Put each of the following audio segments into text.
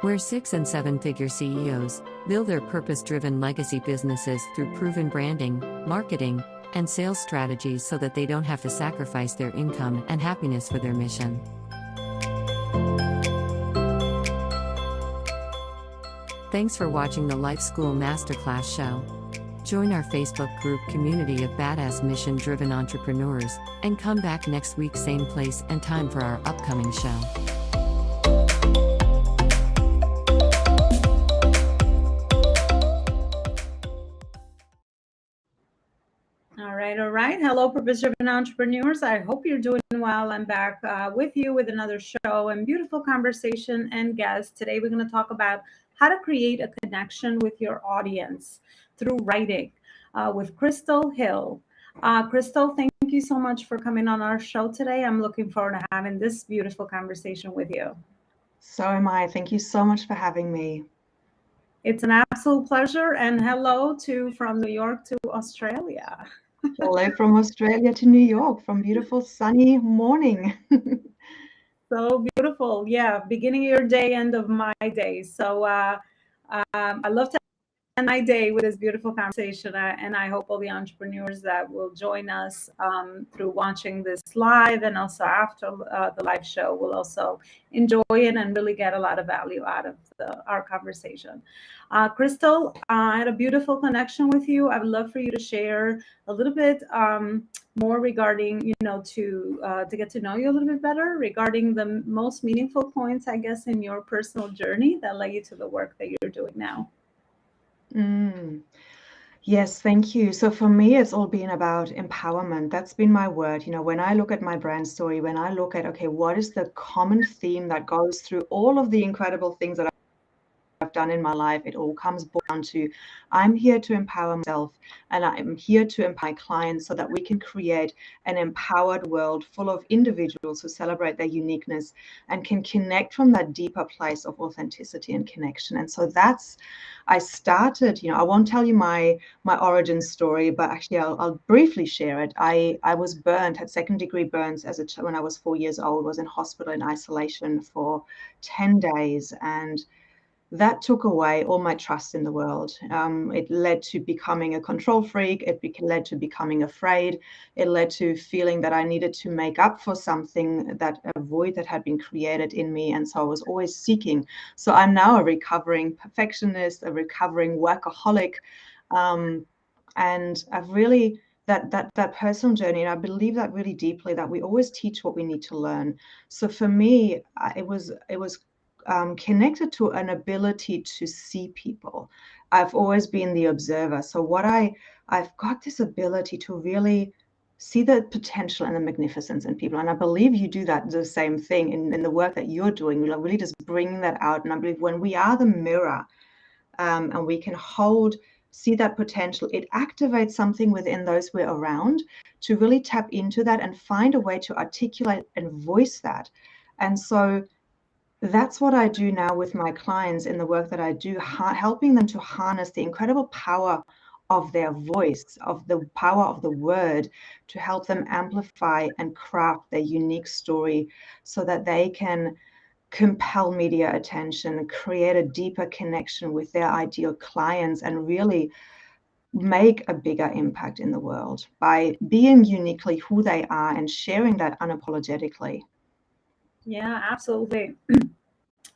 where 6 and 7 figure CEOs build their purpose-driven legacy businesses through proven branding, marketing, and sales strategies so that they don't have to sacrifice their income and happiness for their mission. Thanks for watching the Life School Masterclass show. Join our Facebook group community of badass mission-driven entrepreneurs, and come back next week same place and time for our upcoming show. All right. Hello, purpose-driven entrepreneurs. I hope you're doing well. I'm back with you with another show and beautiful conversation and guests. Today, we're going to talk about how to create a connection with your audience through writing with Krystal Hille. Krystal, thank you so much for coming on our show today. I'm looking forward to having this beautiful conversation with you. So am I. Thank you so much for having me. It's an absolute pleasure. And hello from New York to Australia. Hello from Australia to New York, from beautiful sunny morning. So beautiful. Yeah, beginning of your day, end of my day. So I love to end my day with this beautiful conversation. And I hope all the entrepreneurs that will join us through watching this live and also after the live show will also enjoy it and really get a lot of value out of our conversation. Krystal, I had a beautiful connection with you. I would love for you to share a little bit more regarding, to get to know you a little bit better regarding the most meaningful points, I guess, in your personal journey that led you to the work that you're doing now. Yes, thank you. So for me, it's all been about empowerment. That's been my word. When I look at my brand story, when I look at, okay, what is the common theme that goes through all of the incredible things that I've done in my life, it all comes down to I'm here to empower myself, and I'm here to empower my clients so that we can create an empowered world full of individuals who celebrate their uniqueness and can connect from that deeper place of authenticity and connection. And so I started, I won't tell you my origin story, but actually I'll briefly share it. I was burned, had second-degree burns when I was 4 years old, was in hospital in isolation for 10 days, and that took away all my trust in the world. It led to becoming a control freak. It led to becoming afraid. It led to feeling that I needed to make up for something, that a void that had been created in me. And so I was always seeking. So I'm now a recovering perfectionist, a recovering workaholic. And I've really, that personal journey, and I believe that really deeply, that we always teach what we need to learn. So for me, it was connected to an ability to see people. I've always been the observer. So I've got this ability to really see the potential and the magnificence in people. And I believe you do the same thing in the work that you're doing, really just bringing that out. And I believe when we are the mirror and we can see that potential, it activates something within those we're around to really tap into that and find a way to articulate and voice that. And so that's what I do now with my clients in the work that I do, helping them to harness the incredible power of their voice, of the power of the word, to help them amplify and craft their unique story so that they can compel media attention, create a deeper connection with their ideal clients, and really make a bigger impact in the world by being uniquely who they are and sharing that unapologetically. Yeah, absolutely.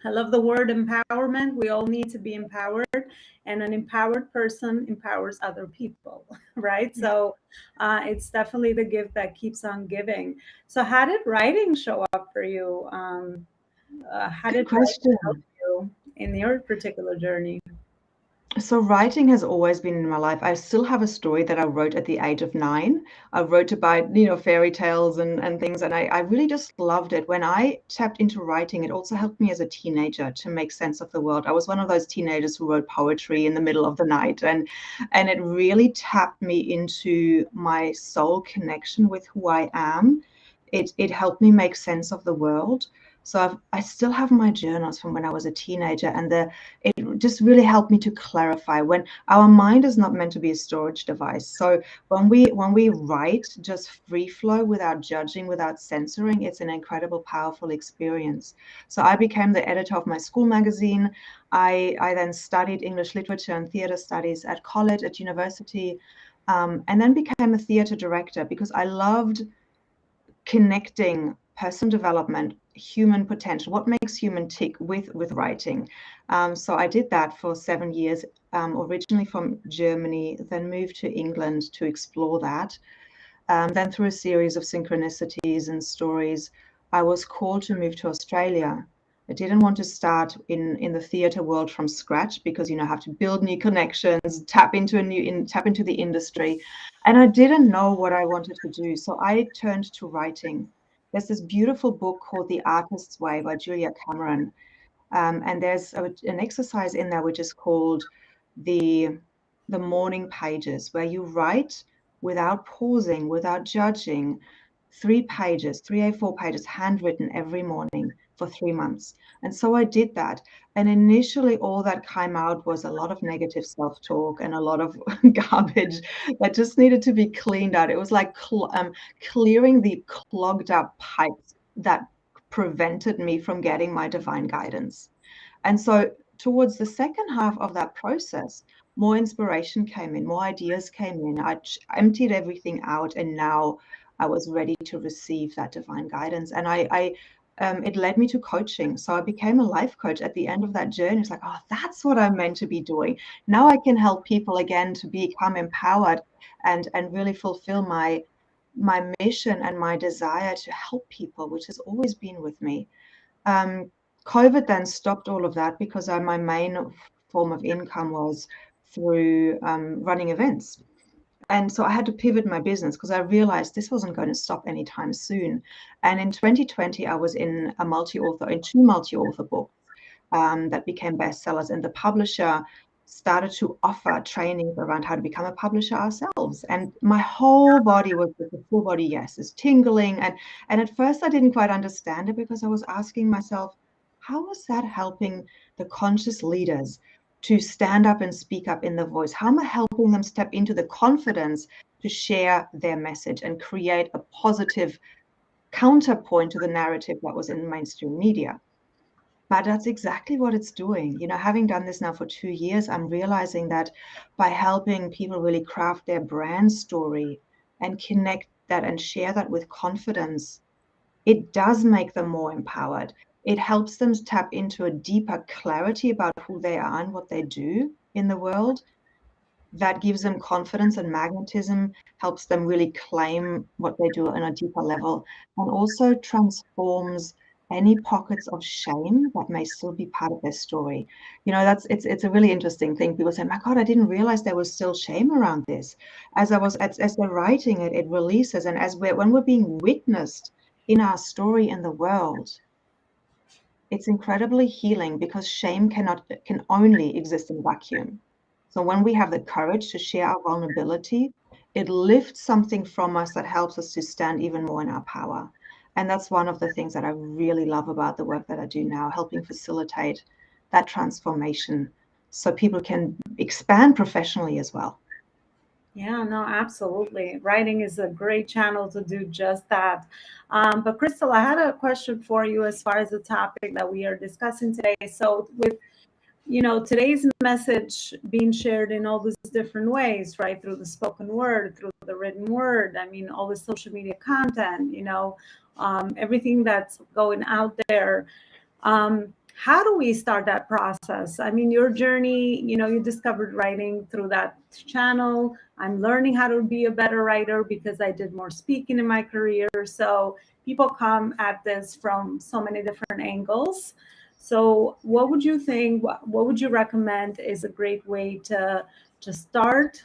I love the word empowerment. We all need to be empowered, and an empowered person empowers other people, right? So it's definitely the gift that keeps on giving. So how did writing show up for you? How did writing help you in your particular journey? So writing has always been in my life. I still have a story that I wrote at the age of 9. I wrote about, fairy tales and things, and I really just loved it. When I tapped into writing, it also helped me as a teenager to make sense of the world. I was one of those teenagers who wrote poetry in the middle of the night, and it really tapped me into my soul connection with who I am. It helped me make sense of the world. So I still have my journals from when I was a teenager, and just really helped me to clarify when our mind is not meant to be a storage device. So when we write just free flow without judging, without censoring, it's an incredible, powerful experience. So I became the editor of my school magazine. I then studied English literature and theater studies at college, at university, and then became a theater director because I loved connecting personal development, human potential, what makes human tick with writing. So I did that for 7 years, originally from Germany, then moved to England to explore that. Then through a series of synchronicities and stories, I was called to move to Australia. I didn't want to start in the theater world from scratch because, I have to build new connections, tap into the industry. And I didn't know what I wanted to do. So I turned to writing. There's this beautiful book called The Artist's Way by Julia Cameron. And there's an exercise in there which is called the morning pages, where you write without pausing, without judging, 3 pages, 3 A4 pages, handwritten every morning for 3 months. And so I did that. And initially, all that came out was a lot of negative self-talk and a lot of garbage that just needed to be cleaned out. It was like clearing the clogged up pipes that prevented me from getting my divine guidance. And so towards the second half of that process, more inspiration came in, more ideas came in. I emptied everything out, and now I was ready to receive that divine guidance. And it led me to coaching. So I became a life coach at the end of that journey. It's like, oh, that's what I'm meant to be doing. Now I can help people again to become empowered and really fulfill my mission and my desire to help people, which has always been with me. COVID then stopped all of that because my main form of income was through running events. And so I had to pivot my business because I realized this wasn't going to stop anytime soon. And in 2020, I was in two multi-author books that became bestsellers, and the publisher started to offer trainings around how to become a publisher ourselves. And my whole body was with a full body yes, is tingling. And at first I didn't quite understand it because I was asking myself, how was that helping the conscious leaders to stand up and speak up in the voice? How am I helping them step into the confidence to share their message and create a positive counterpoint to the narrative that was in mainstream media? But that's exactly what it's doing. Having done this now for 2 years, I'm realizing that by helping people really craft their brand story and connect that and share that with confidence, it does make them more empowered. It helps them tap into a deeper clarity about who they are and what they do in the world. That gives them confidence and magnetism, helps them really claim what they do on a deeper level, and also transforms any pockets of shame that may still be part of their story. It's a really interesting thing. People say, my God, I didn't realize there was still shame around this. As they're writing it, it releases. And when we're being witnessed in our story in the world, it's incredibly healing because shame can only exist in a vacuum. So when we have the courage to share our vulnerability, it lifts something from us that helps us to stand even more in our power. And that's one of the things that I really love about the work that I do now, helping facilitate that transformation so people can expand professionally as well. Yeah, no, absolutely. Writing is a great channel to do just that. But Krystal, I had a question for you as far as the topic that we are discussing today. So with today's message being shared in all these different ways, right? Through the spoken word, through the written word. I mean, all the social media content, everything that's going out there. How do we start that process? I mean, your journey, you discovered writing through that channel. I'm learning how to be a better writer because I did more speaking in my career. So people come at this from so many different angles. So what would you think, what would you recommend is a great way to start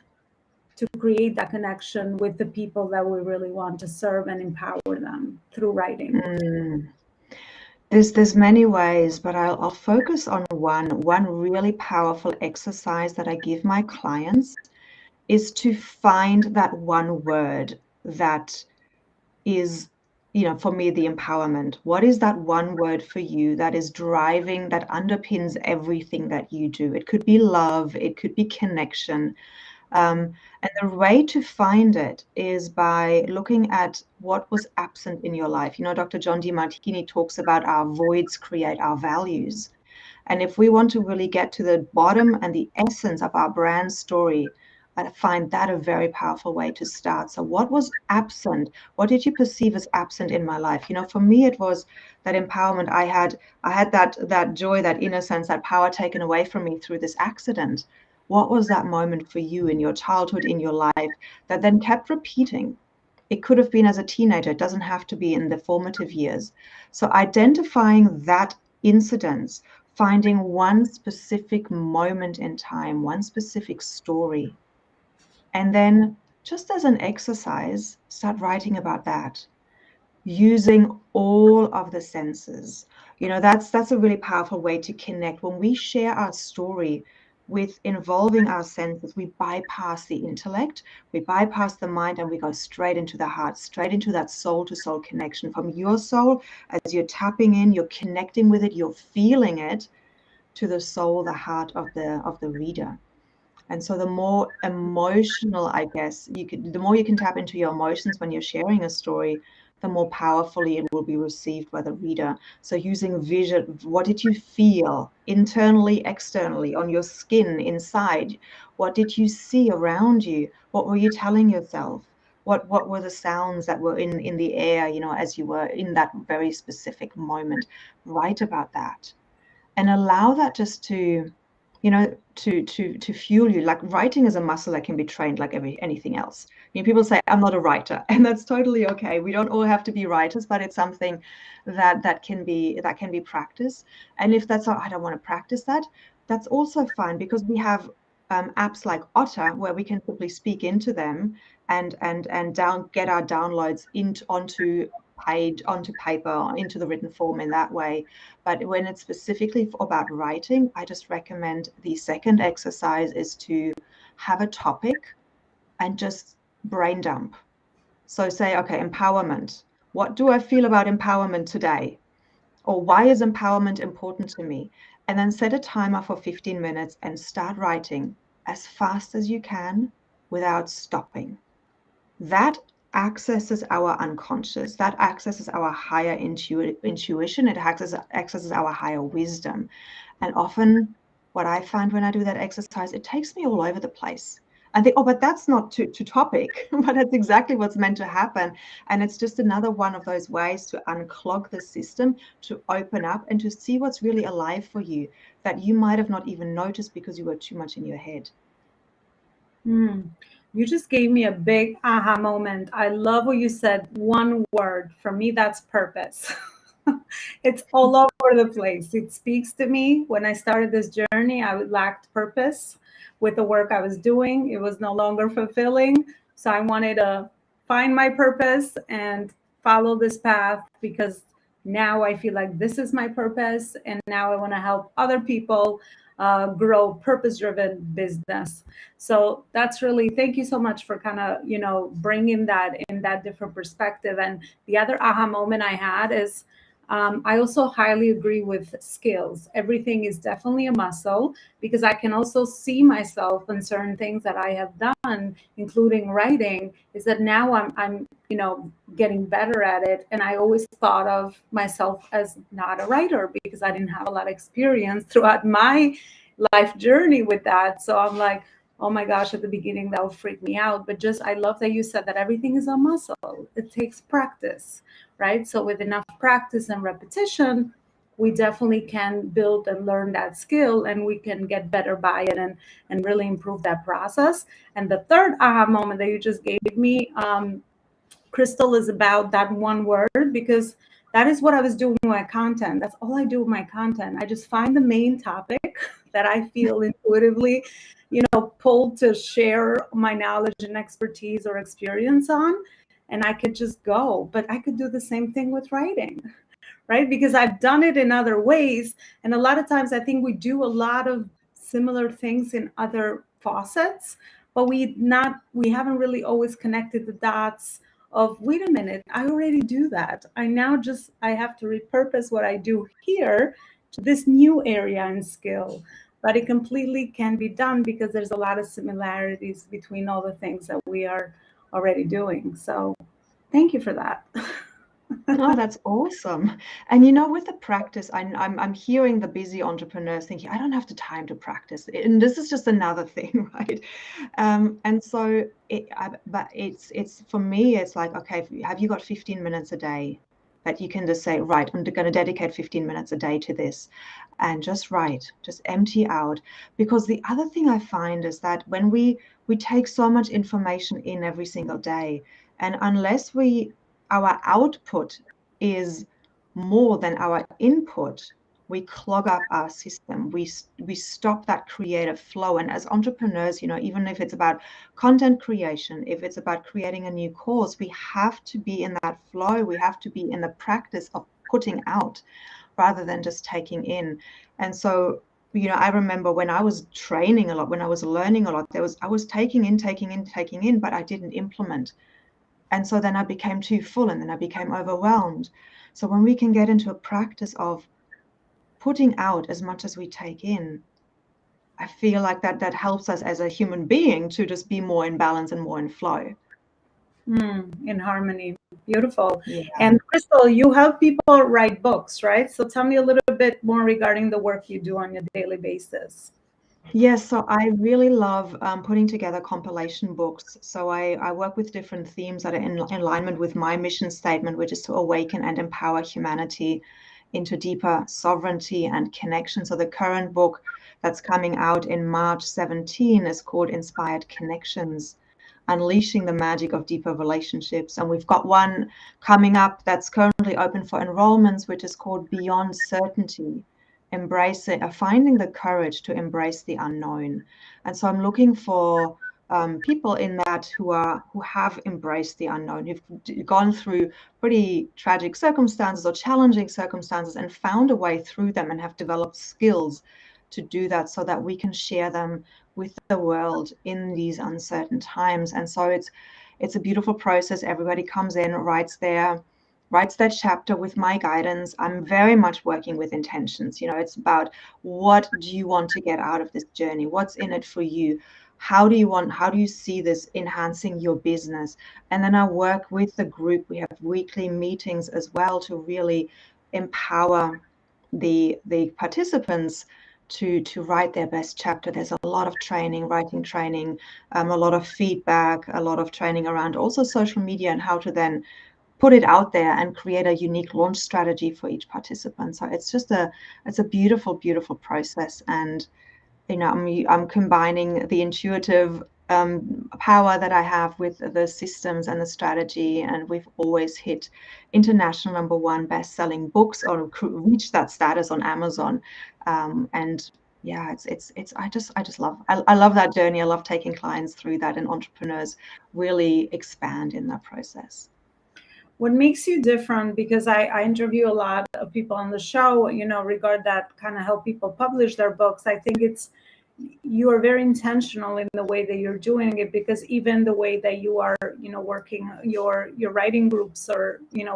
to create that connection with the people that we really want to serve and empower them through writing? There's many ways, but I'll focus on one really powerful exercise that I give my clients is to find that one word that is for me, the empowerment. What is that one word for you that is driving, that underpins everything that you do? It could be love, it could be connection. And the way to find it is by looking at what was absent in your life. Dr. John DeMartini talks about our voids create our values. And if we want to really get to the bottom and the essence of our brand story, I find that a very powerful way to start. So what was absent? What did you perceive as absent in my life? For me, it was that empowerment. I had that joy, that innocence, that power taken away from me through this accident. What was that moment for you in your childhood, in your life, that then kept repeating? It could have been as a teenager. It doesn't have to be in the formative years. So identifying that incidence, finding one specific moment in time, one specific story, and then just as an exercise, start writing about that, using all of the senses. That's a really powerful way to connect. When we share our story with involving our senses, we bypass the intellect, we bypass the mind, and we go straight into the heart, straight into that soul to soul connection. From your soul, as you're tapping in, you're connecting with it, you're feeling it, to the soul, the heart of the reader. And so the more emotional, I guess, the more you can tap into your emotions when you're sharing a story, the more powerfully it will be received by the reader. So using vision, what did you feel internally, externally, on your skin, inside? What did you see around you? What were you telling yourself? What were the sounds that were in the air, as you were in that very specific moment? Write about that and allow that just to fuel you. Like, writing is a muscle that can be trained like anything else. People say, I'm not a writer, and that's totally okay. We don't all have to be writers, but it's something that can be practiced. And if that's I don't want to practice that, that's also fine, because we have apps like Otter where we can simply speak into them and get our downloads onto paper, into the written form in that way. But when it's specifically about writing, I just recommend the second exercise is to have a topic and just brain dump. So say, okay, empowerment. What do I feel about empowerment today? Or why is empowerment important to me? And then set a timer for 15 minutes and start writing as fast as you can without stopping. That accesses our unconscious, that accesses our higher intuition, it accesses our higher wisdom. And often what I find when I do that exercise, it takes me all over the place. I think, oh, but that's not to topic, but that's exactly what's meant to happen. And it's just another one of those ways to unclog the system, to open up and to see what's really alive for you that you might have not even noticed because you were too much in your head. You just gave me a big aha moment. I love what you said. One word. For me, that's purpose. It's all over the place. It speaks to me. When I started this journey, I lacked purpose with the work I was doing. It was no longer fulfilling. So I wanted to find my purpose and follow this path, because now I feel like this is my purpose. And now I want to help other people grow purpose-driven business. So that's really, thank you so much for kind of, bringing that in that different perspective. And the other aha moment I had is, I also highly agree with skills. Everything is definitely a muscle, because I can also see myself in certain things that I have done, including writing, is that now I'm getting better at it. And I always thought of myself as not a writer because I didn't have a lot of experience throughout my life journey with that. So I'm like, oh my gosh, at the beginning that would freak me out. But just, I love that you said that everything is a muscle. It takes practice, right? So with enough practice and repetition, we definitely can build and learn that skill, and we can get better by it and really improve that process. And the third aha moment that you just gave me, Krystal, is about that one word, because that is what I was doing with my content. That's all I do with my content. I just find the main topic that I feel intuitively, pulled to share my knowledge and expertise or experience on, and I could just go. But I could do the same thing with writing, right? Because I've done it in other ways. And a lot of times I think we do a lot of similar things in other faucets, but we haven't really always connected the dots of, wait a minute, I already do that. I have to repurpose what I do here to this new area and skill. But it completely can be done because there's a lot of similarities between all the things that we are already doing. So thank you for that. Oh, that's awesome. And you know, with the practice, I'm hearing the busy entrepreneurs thinking, I don't have the time to practice. And this is just another thing, right? And so but it's for me, it's like, okay, have you got 15 minutes a day that you can just say, right, I'm going to dedicate 15 minutes a day to this and just write, just empty out. Because the other thing I find is that when we take so much information in every single day, and unless our output is more than our input, we clog up our system. We stop that creative flow. And as entrepreneurs, you know, even if it's about content creation, if it's about creating a new course, we have to be in that flow. We have to be in the practice of putting out rather than just taking in. And so, you know, I remember when I was training a lot, when I was learning a lot, I was taking in, but I didn't implement. And so then I became too full and then I became overwhelmed. So when we can get into a practice of putting out as much as we take in, I feel like that helps us as a human being to just be more in balance and more in flow. In harmony. Beautiful. Yeah. And Krystal, you help people write books, right? So tell me a little bit more regarding the work you do on a daily basis. Yes, so I really love putting together compilation books. So I work with different themes that are in alignment with my mission statement, which is to awaken and empower humanity into deeper sovereignty and connection. So the current book that's coming out in March 17 is called Inspired Connections, Unleashing the Magic of Deeper Relationships. And we've got one coming up that's currently open for enrollments, which is called Beyond Certainty, embracing, finding the courage to embrace the unknown. And so I'm looking for people in that who have embraced the unknown, who've gone through pretty tragic circumstances or challenging circumstances and found a way through them and have developed skills to do that so that we can share them with the world in these uncertain times. And so it's a beautiful process. Everybody comes in, writes that chapter with my guidance. I'm very much working with intentions. You know, it's about, what do you want to get out of this journey? What's in it for you? How do you see this enhancing your business? And then I work with the group. We have weekly meetings as well to really empower the participants to write their best chapter. There's a lot of training, writing training, a lot of feedback, a lot of training around also social media and how to then put it out there and create a unique launch strategy for each participant. So it's a beautiful, beautiful process. And you know, I'm combining the intuitive power that I have with the systems and the strategy, and we've always hit international #1 best-selling books or reached that status on Amazon. And yeah, I just love I love that journey. I love taking clients through that, and entrepreneurs really expand in that process. What makes you different, because I interview a lot of people on the show, you know, regard that kind of help people publish their books. I think you are very intentional in the way that you're doing it, because even the way that you are, you know, working your writing groups, or, you know,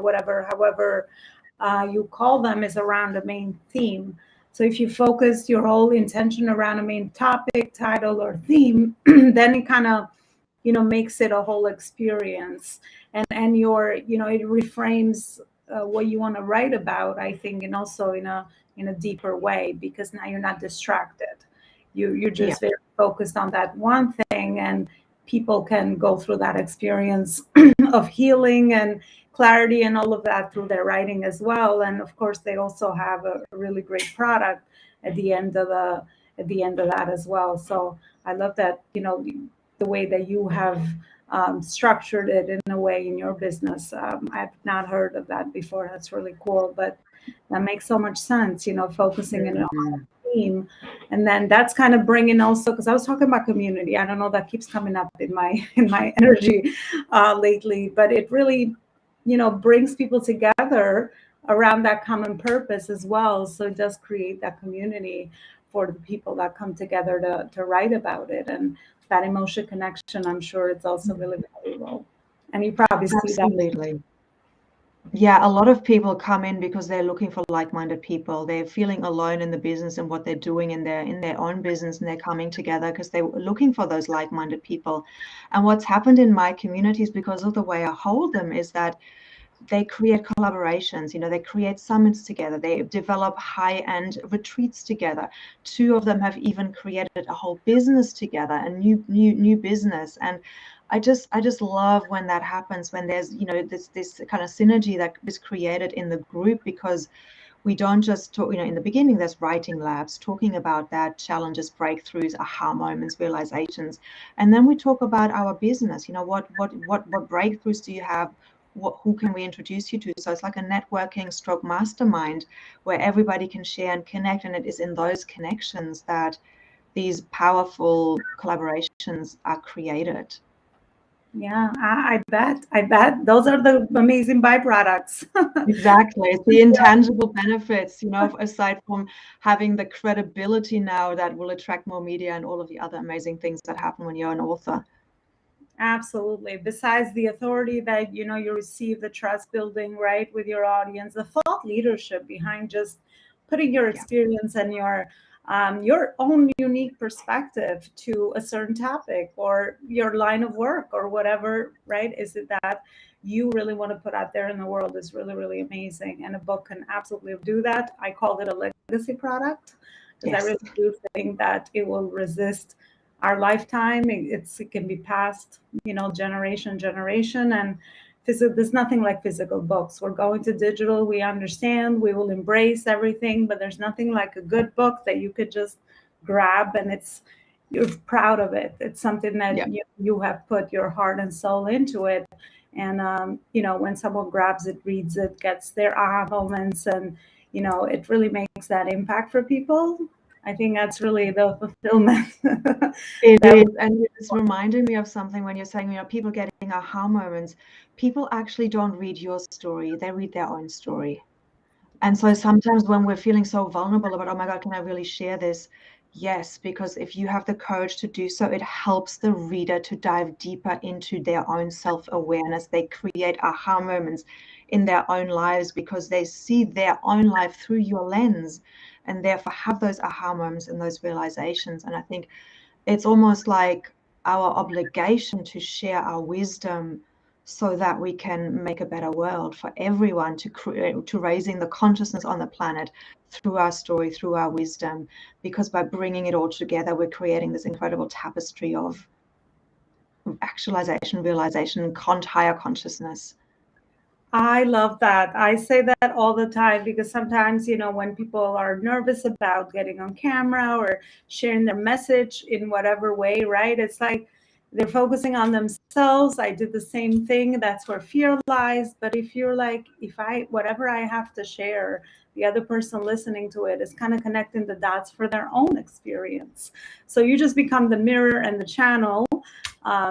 however you call them, is around a main theme. So if you focus your whole intention around a main topic, title, or theme, then it kind of, you know, makes it a whole experience. And you know, it reframes what you want to write about, I think, and also in a deeper way, because now you're not distracted. You're just very focused on that one thing, and people can go through that experience of healing and clarity and all of that through their writing as well. And of course, they also have a really great product at the end of that as well. So I love that, you know, the way that you have structured it in a way in your business. I've not heard of that before. That's really cool, but that makes so much sense, you know, focusing in on a theme. And then that's kind of bringing also, because I was talking about community. I don't know, that keeps coming up in my energy lately, but it really, you know, brings people together around that common purpose as well. So it does create that community for the people that come together to write about it. And that emotional connection, I'm sure it's also really valuable. And you probably see that. Absolutely. Yeah, a lot of people come in because they're looking for like-minded people. They're feeling alone in the business and what they're doing in their own business, and they're coming together because they're looking for those like-minded people. And what's happened in my communities, because of the way I hold them, is that they create collaborations, they create summits together, they develop high-end retreats together. Two of them have even created a whole business together, a new business. And I just love when that happens, when there's this kind of synergy that is created in the group, because we don't just talk, in the beginning there's writing labs talking about that, challenges, breakthroughs, aha moments, realizations. And then we talk about our business, what breakthroughs do you have? Who can we introduce you to? So it's like a networking stroke mastermind where everybody can share and connect. And it is in those connections that these powerful collaborations are created. Yeah, I bet those are the amazing byproducts. Exactly. It's the intangible benefits, aside from having the credibility now that will attract more media and all of the other amazing things that happen when you're an author. Absolutely. Besides the authority that you receive, the trust building, right, with your audience, the thought leadership behind just putting your experience and your own unique perspective to a certain topic or your line of work or whatever, right? Is it that you really want to put out there in the world is really, really amazing. And a book can absolutely do that. I called it a legacy product because I Yes. really do think that it will resist our lifetime. It can be passed, generation. And there's nothing like physical books. We're going to digital. We understand. We will embrace everything, but there's nothing like a good book that you could just grab and you're proud of it. It's something that you have put your heart and soul into it. And when someone grabs it, reads it, gets their aha moments, and it really makes that impact for people. I think that's really the fulfillment. It is. And it's reminding me of something when you're saying, people getting aha moments. People actually don't read your story, they read their own story. And so sometimes when we're feeling so vulnerable about, oh my God, can I really share this? Yes, because if you have the courage to do so, it helps the reader to dive deeper into their own self-awareness. They create aha moments in their own lives because they see their own life through your lens, and therefore have those aha moments and those realizations. And I think it's almost like our obligation to share our wisdom so that we can make a better world for everyone, to raising the consciousness on the planet through our story, through our wisdom, because by bringing it all together, we're creating this incredible tapestry of actualization, realization, higher consciousness. I love that. I say that all the time because sometimes, when people are nervous about getting on camera or sharing their message in whatever way, right? It's like they're focusing on themselves. I did the same thing. That's where fear lies. But if you're like, whatever I have to share, the other person listening to it is kind of connecting the dots for their own experience. So you just become the mirror and the channel.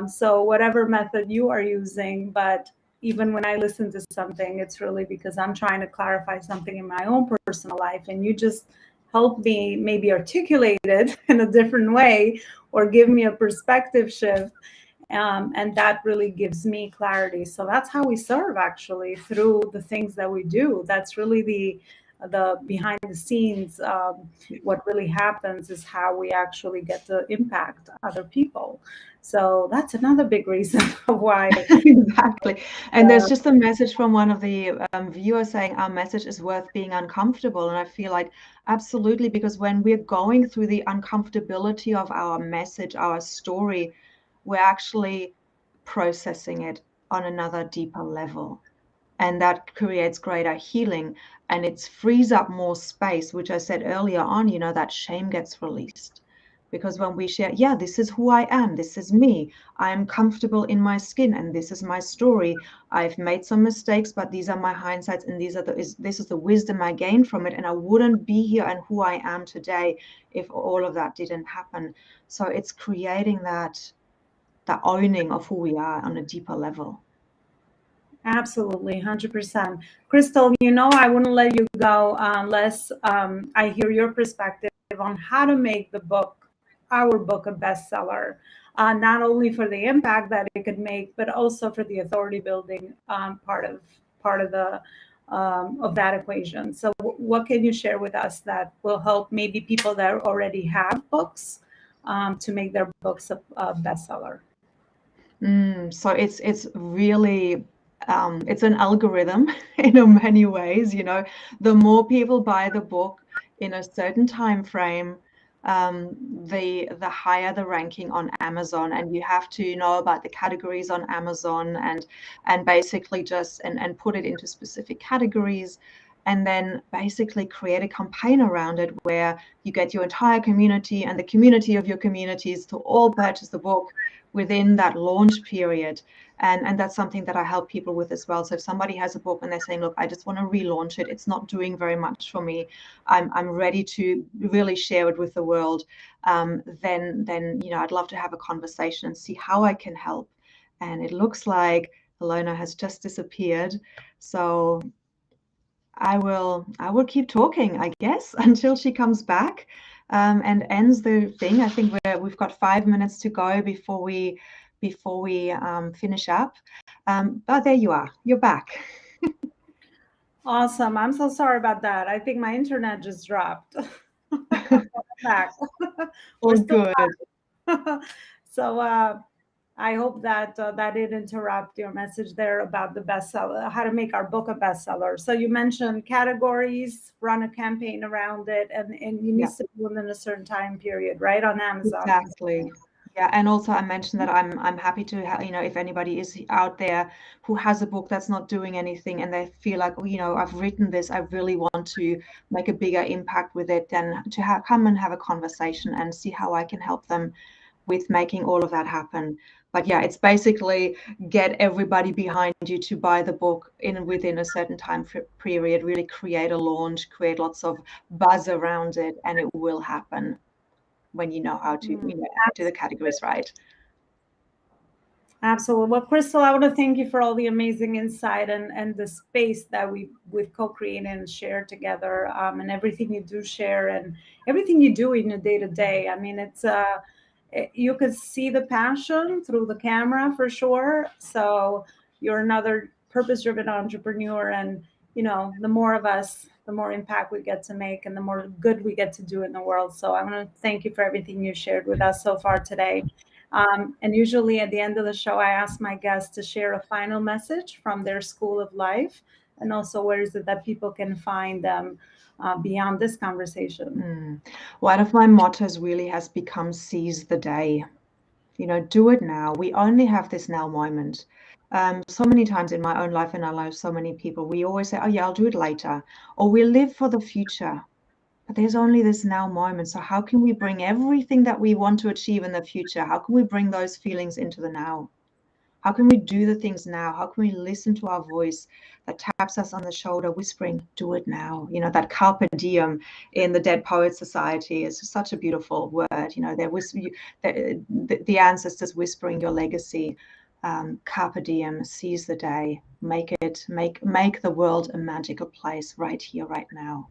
So whatever method you are using, but even when I listen to something, it's really because I'm trying to clarify something in my own personal life, and you just help me maybe articulate it in a different way or give me a perspective shift. And that really gives me clarity. So that's how we serve, actually, through the things that we do. That's really the behind the scenes. What really happens is how we actually get to impact other people. So that's another big reason why. Exactly. And there's just a message from one of the viewers saying our message is worth being uncomfortable. And I feel like absolutely, because when we're going through the uncomfortability of our message, our story, we're actually processing it on another deeper level. And that creates greater healing, and it frees up more space, which I said earlier on, that shame gets released. Because when we share, yeah, this is who I am, this is me, I'm comfortable in my skin, and this is my story. I've made some mistakes, but these are my hindsights, and this is the wisdom I gained from it, and I wouldn't be here and who I am today if all of that didn't happen. So it's creating that owning of who we are on a deeper level. Absolutely, 100%. Krystal, I wouldn't let you go unless I hear your perspective on how to make our book, a bestseller. not only for the impact that it could make, but also for the authority building part of the of that equation. So, what can you share with us that will help maybe people that already have books to make their books a bestseller? So it's really it's an algorithm in many ways. The more people buy the book in a certain time frame, the higher the ranking on Amazon. And you have to know about the categories on Amazon and basically just and put it into specific categories, and then basically create a campaign around it where you get your entire community and the community of your communities to all purchase the book within that launch period. And that's something that I help people with as well. So if somebody has a book and they're saying, look, I just want to relaunch it, it's not doing very much for me, I'm ready to really share it with the world, then I'd love to have a conversation and see how I can help. And it looks like Alona has just disappeared. So I will keep talking, I guess, until she comes back and ends the thing. I think we've got 5 minutes to go before we finish up. But there you are. You're back. Awesome. I'm so sorry about that. I think my internet just dropped. Back. All good. So I hope that that didn't interrupt your message there about the bestseller, how to make our book a bestseller. So you mentioned categories, run a campaign around it, and you need to do them in a certain time period, right, on Amazon. Exactly. Yeah, and also I mentioned that I'm happy to if anybody is out there who has a book that's not doing anything and they feel like, I've written this, I really want to make a bigger impact with it, then to come and have a conversation and see how I can help them with making all of that happen. But yeah, it's basically get everybody behind you to buy the book within a certain time period, really create a launch, create lots of buzz around it, and it will happen when you know how to do the categories right. Absolutely. Well, Krystal, I want to thank you for all the amazing insight and the space that we've co-created and shared together, and everything you do share and everything you do in your day to day. I mean, it's you could see the passion through the camera for sure. So you're another purpose-driven entrepreneur, and the more of us, the more impact we get to make, and the more good we get to do in the world. So I want to thank you for everything you shared with us so far today. And usually at the end of the show, I ask my guests to share a final message from their school of life, and also where is it that people can find them beyond this conversation. One of my mottos really has become seize the day. Do it now. We only have this now moment. So many times in my own life and I know so many people, we always say, oh yeah, I'll do it later, or we'll live for the future. But there's only this now moment. So how can we bring everything that we want to achieve in the future? How can we bring those feelings into the now? How can we do the things now? How can we listen to our voice that taps us on the shoulder, whispering, do it now? That carpe diem in the Dead Poets Society is such a beautiful word. The ancestors whispering your legacy. Carpe diem, seize the day, make the world a magical place right here, right now.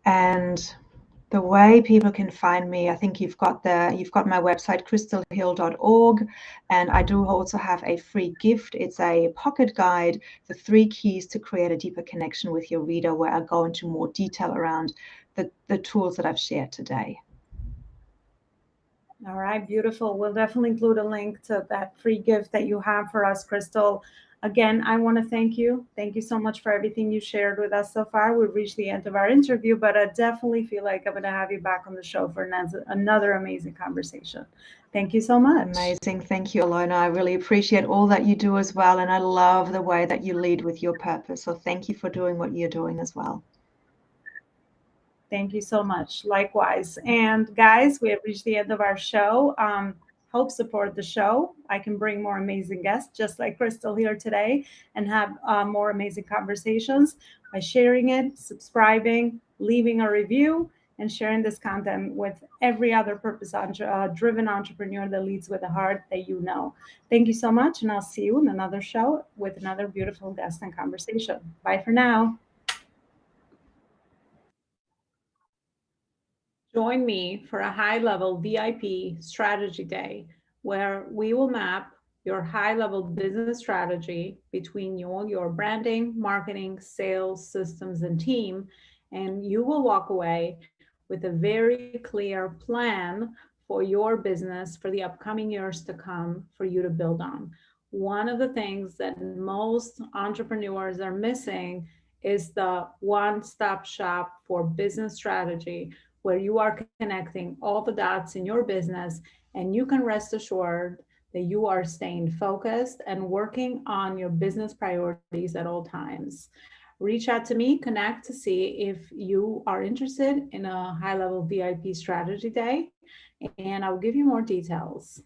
And the way people can find me, I think you've got my website, krystalhille.org, and I do also have a free gift. It's a pocket guide, the 3 keys to create a deeper connection with your reader, where I go into more detail around the tools that I've shared today. All right, beautiful. We'll definitely include a link to that free gift that you have for us, Krystal. Again, I want to thank you. Thank you so much for everything you shared with us so far. We've reached the end of our interview, but I definitely feel like I'm going to have you back on the show for another amazing conversation. Thank you so much. Amazing. Thank you, Alona. I really appreciate all that you do as well. And I love the way that you lead with your purpose. So thank you for doing what you're doing as well. Thank you so much. Likewise. And guys, we have reached the end of our show. Help support the show. I can bring more amazing guests, just like Krystal here today, and have more amazing conversations by sharing it, subscribing, leaving a review, and sharing this content with every other purpose-driven entrepreneur that leads with a heart that you know. Thank you so much, and I'll see you in another show with another beautiful guest and conversation. Bye for now. Join me for a high-level VIP strategy day where we will map your high-level business strategy between your branding, marketing, sales, systems, and team, and you will walk away with a very clear plan for your business for the upcoming years to come for you to build on. One of the things that most entrepreneurs are missing is the one-stop shop for business strategy, where you are connecting all the dots in your business, and you can rest assured that you are staying focused and working on your business priorities at all times. Reach out to me, connect to see if you are interested in a high level VIP strategy day, and I'll give you more details.